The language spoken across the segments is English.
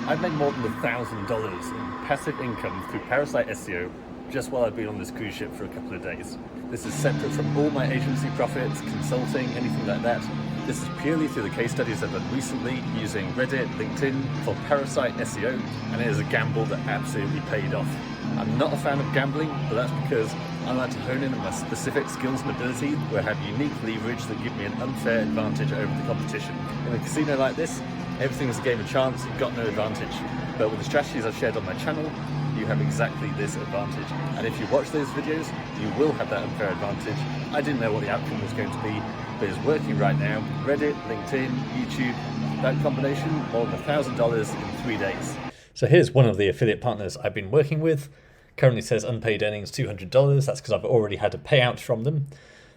I've made more than $1,000 in passive income through Parasite SEO just while I've been on this cruise ship for a couple of days. This is separate from all my agency profits, consulting, anything like that. This is purely through the case studies I've done recently using Reddit, LinkedIn for Parasite SEO, and it is a gamble that absolutely paid off. I'm not a fan of gambling, but that's because I like to hone in on my specific skills and ability where I have unique leverage that give me an unfair advantage over the competition. In a casino like this, everything is a game of chance, you've got no advantage. But with the strategies I've shared on my channel, you have exactly this advantage. And if you watch those videos, you will have that unfair advantage. I didn't know what the outcome was going to be, but it's working right now. Reddit, LinkedIn, YouTube, that combination, more than $1,000 in 3 days. So here's one of the affiliate partners I've been working with. Currently says unpaid earnings $200. That's because I've already had a payout from them.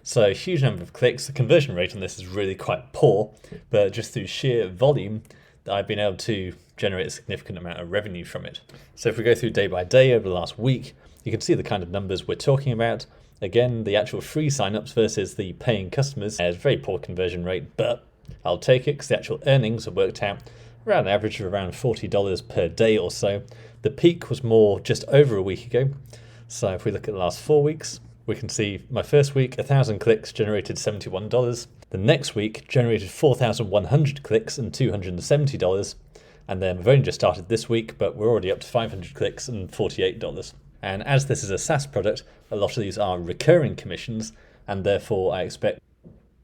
So a huge number of clicks. The conversion rate on this is really quite poor, but just through sheer volume, I've been able to generate a significant amount of revenue from it. So if we go through day by day over the last week, you can see the kind of numbers we're talking about. Again, the actual free signups versus the paying customers has a very poor conversion rate, but I'll take it because the actual earnings are worked out around an average of around $40 per day or so. The peak was more just over a week ago. So if we look at the last 4 weeks, we can see my first week, 1,000 clicks generated $71. The next week generated 4,100 clicks and $270. And then we've only just started this week, but we're already up to 500 clicks and $48. And as this is a SaaS product, a lot of these are recurring commissions, and therefore I expect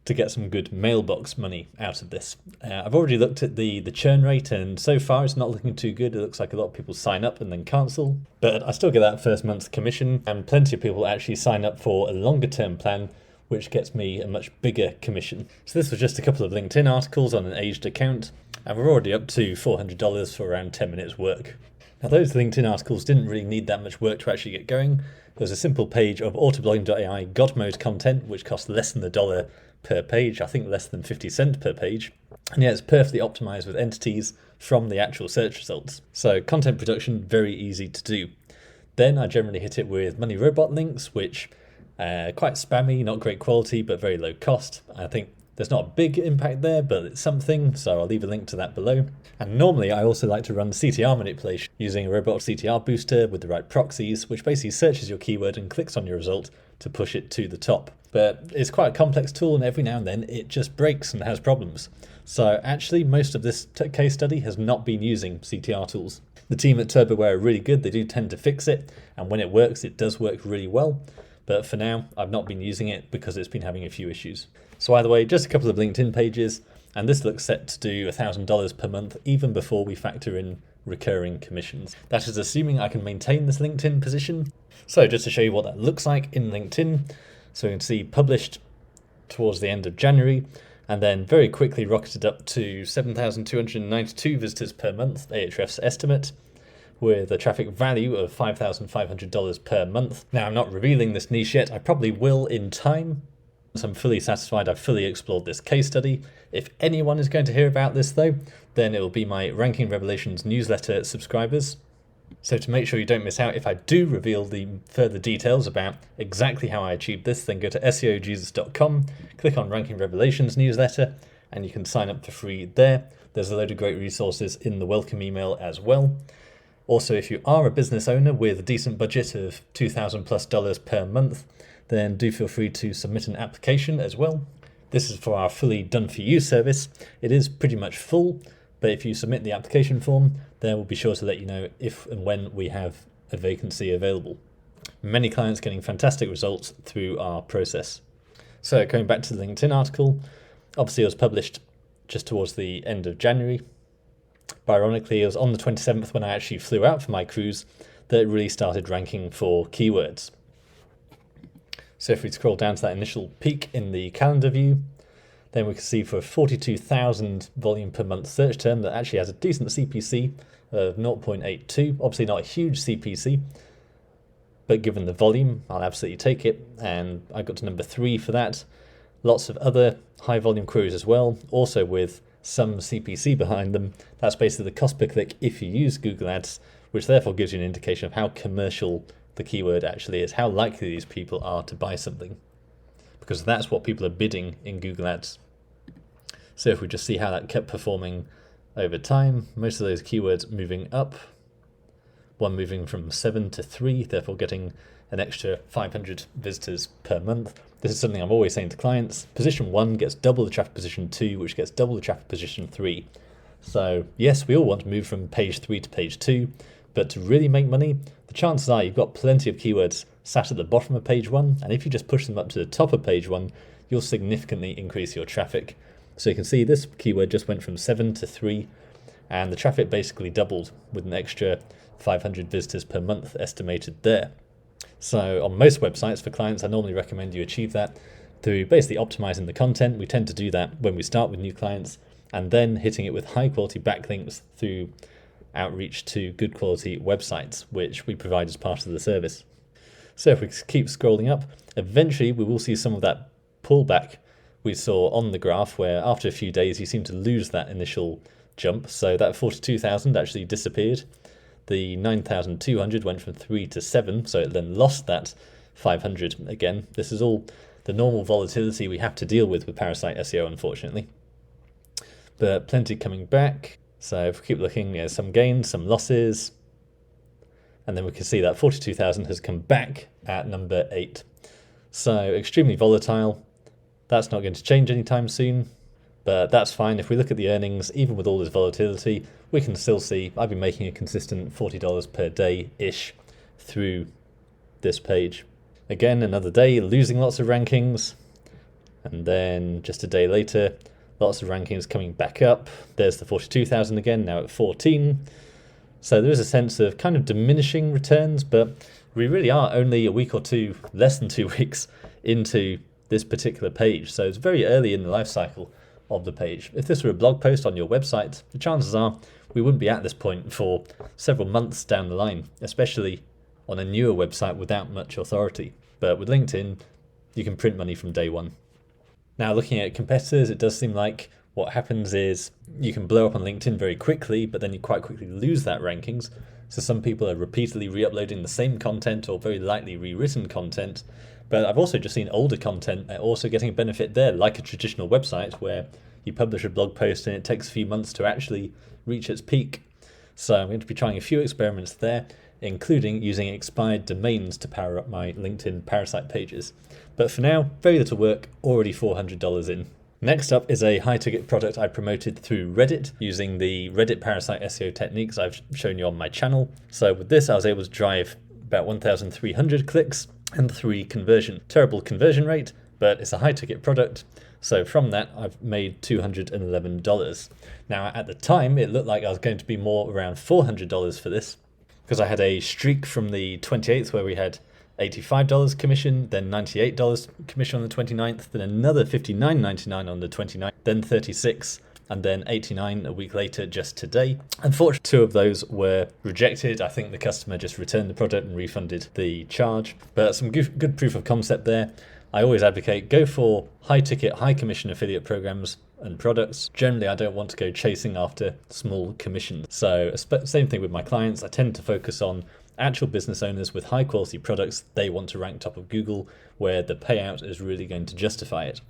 to get some good mailbox money out of this. I've already looked at the churn rate, and so far it's not looking too good. It looks like a lot of people sign up and then cancel, but I still get that first month's commission, and plenty of people actually sign up for a longer term plan, which gets me a much bigger commission. So this was just a couple of LinkedIn articles on an aged account, and we're already up to $400 for around 10 minutes work. Now those LinkedIn articles didn't really need that much work to actually get going. There was a simple page of autoblogging.ai God mode content, which cost less than $1 per page, I think less than 50 cents per page. And yeah, it's perfectly optimized with entities from the actual search results. So content production, very easy to do. Then I generally hit it with money robot links, which quite spammy, not great quality, but very low cost. I think there's not a big impact there, but it's something, so I'll leave a link to that below. And normally I also like to run CTR manipulation using a robot CTR booster with the right proxies, which basically searches your keyword and clicks on your result to push it to the top. But it's quite a complex tool, and every now and then it just breaks and has problems. So actually most of this case study has not been using CTR tools. The team at TurboWare are really good. They do tend to fix it, and when it works, it does work really well. But for now, I've not been using it because it's been having a few issues. So either way, just a couple of LinkedIn pages, and this looks set to do $1,000 per month even before we factor in recurring commissions. That is assuming I can maintain this LinkedIn position. So just to show you what that looks like in LinkedIn, so you can see published towards the end of January, and then very quickly rocketed up to 7,292 visitors per month, Ahrefs estimate, with a traffic value of $5,500 per month. Now, I'm not revealing this niche yet. I probably will in time. So I'm fully satisfied I've fully explored this case study. If anyone is going to hear about this though, then it will be my Ranking Revelations newsletter subscribers. So to make sure you don't miss out, if I do reveal the further details about exactly how I achieved this, then go to seojesus.com, click on Ranking Revelations newsletter, and you can sign up for free there. There's a load of great resources in the welcome email as well. Also, if you are a business owner with a decent budget of $2,000+ per month, then do feel free to submit an application as well. This is for our fully done for you service. It is pretty much full, but if you submit the application form, then we'll be sure to let you know if and when we have a vacancy available. Many clients getting fantastic results through our process. So going back to the LinkedIn article, obviously it was published just towards the end of January. But ironically, it was on the 27th when I actually flew out for my cruise that it really started ranking for keywords. So if we scroll down to that initial peak in the calendar view, then we can see for a 42,000 volume per month search term that actually has a decent CPC of 0.82. Obviously not a huge CPC, but given the volume, I'll absolutely take it. And I got to number 3 for that. Lots of other high volume queries as well, also with some CPC behind them. That's basically the cost per click if you use Google Ads, which therefore gives you an indication of how commercial the keyword actually is, how likely these people are to buy something, because that's what people are bidding in Google Ads. So if we just see how that kept performing over time. Most of those keywords moving up, one moving from 7 to 3, therefore getting an extra 500 visitors per month. This is something I'm always saying to clients. Position 1 gets double the traffic position 2, which gets double the traffic position 3. So yes, we all want to move from page 3 to page 2, but to really make money, the chances are you've got plenty of keywords sat at the bottom of page 1, and if you just push them up to the top of page 1, you'll significantly increase your traffic. So you can see this keyword just went from 7 to 3, and the traffic basically doubled with an extra 500 visitors per month estimated there. So on most websites for clients, I normally recommend you achieve that through basically optimizing the content. We tend to do that when we start with new clients, and then hitting it with high quality backlinks through outreach to good quality websites, which we provide as part of the service. So if we keep scrolling up, eventually we will see some of that pullback we saw on the graph, where after a few days you seem to lose that initial jump. So that 42,000 actually disappeared. The 9,200 went from 3 to 7, so it then lost that 500 again. This is all the normal volatility we have to deal with Parasite SEO, unfortunately. But plenty coming back. So if we keep looking, some gains, some losses, and then we can see that 42,000 has come back at number 8. So extremely volatile. That's not going to change anytime soon, but that's fine. If we look at the earnings, even with all this volatility, we can still see I've been making a consistent $40 per day-ish through this page. Again, another day losing lots of rankings, and then just a day later, lots of rankings coming back up. There's the 42,000 again, now at 14. So there is a sense of kind of diminishing returns, but we really are only a week or two, less than 2 weeks into this particular page. So it's very early in the life cycle of the page. If this were a blog post on your website, the chances are we wouldn't be at this point for several months down the line, especially on a newer website without much authority. But with LinkedIn, you can print money from day one. Now, looking at competitors, it does seem like what happens is you can blow up on LinkedIn very quickly, but then you quite quickly lose that rankings. So some people are repeatedly re-uploading the same content or very lightly rewritten content. But I've also just seen older content also getting a benefit there, like a traditional website where you publish a blog post and it takes a few months to actually reach its peak. So I'm going to be trying a few experiments there, including using expired domains to power up my LinkedIn Parasite pages. But for now, very little work, already $400 in. Next up is a high-ticket product I promoted through Reddit using the Reddit Parasite SEO techniques I've shown you on my channel. So with this, I was able to drive about 1,300 clicks and 3 conversion. Terrible conversion rate, but it's a high-ticket product. So from that, I've made $211. Now, at the time, it looked like I was going to be more around $400 for this, because I had a streak from the 28th where we had $85 commission, then $98 commission on the 29th, then another $59.99 on the 29th, then $36, and then $89 a week later just today. Unfortunately, 2 of those were rejected. I think the customer just returned the product and refunded the charge. But some good proof of concept there. I always advocate go for high ticket, high commission affiliate programs and products. Generally, I don't want to go chasing after small commissions. So same thing with my clients. I tend to focus on actual business owners with high quality products. They want to rank top of Google, where the payout is really going to justify it.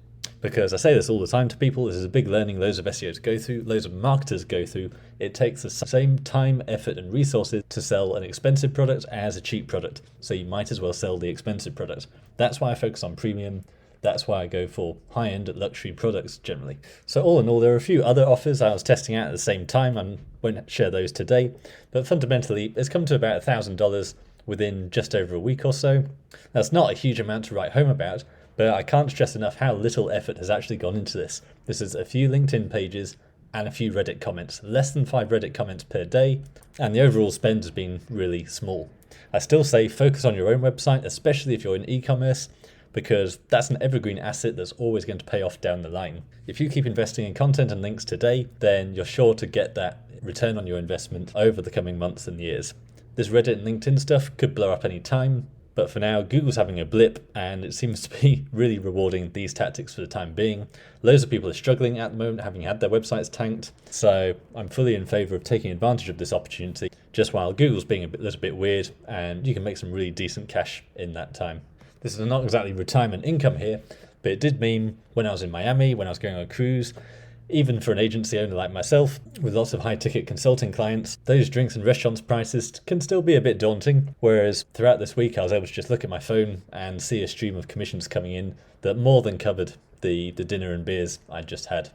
Because I say this all the time to people, this is a big learning loads of SEOs go through, loads of marketers go through. It takes the same time, effort and resources to sell an expensive product as a cheap product. So you might as well sell the expensive product. That's why I focus on premium. That's why I go for high-end luxury products generally. So all in all, there are a few other offers I was testing out at the same time. I won't share those today. But fundamentally, it's come to about $1,000 within just over a week or so. That's not a huge amount to write home about, but I can't stress enough how little effort has actually gone into this. This is a few LinkedIn pages and a few Reddit comments, less than 5 Reddit comments per day, and the overall spend has been really small. I still say focus on your own website, especially if you're in e-commerce, because that's an evergreen asset that's always going to pay off down the line. If you keep investing in content and links today, then you're sure to get that return on your investment over the coming months and years. This Reddit and LinkedIn stuff could blow up any time, but for now, Google's having a blip, and it seems to be really rewarding these tactics for the time being. Loads of people are struggling at the moment, having had their websites tanked, so I'm fully in favor of taking advantage of this opportunity, just while Google's being a little bit weird, and you can make some really decent cash in that time. This is not exactly retirement income here, but it did mean when I was in Miami, when I was going on a cruise, Even for an agency owner like myself, with lots of high-ticket consulting clients, those drinks and restaurants prices can still be a bit daunting, whereas throughout this week I was able to just look at my phone and see a stream of commissions coming in that more than covered the dinner and beers I just had.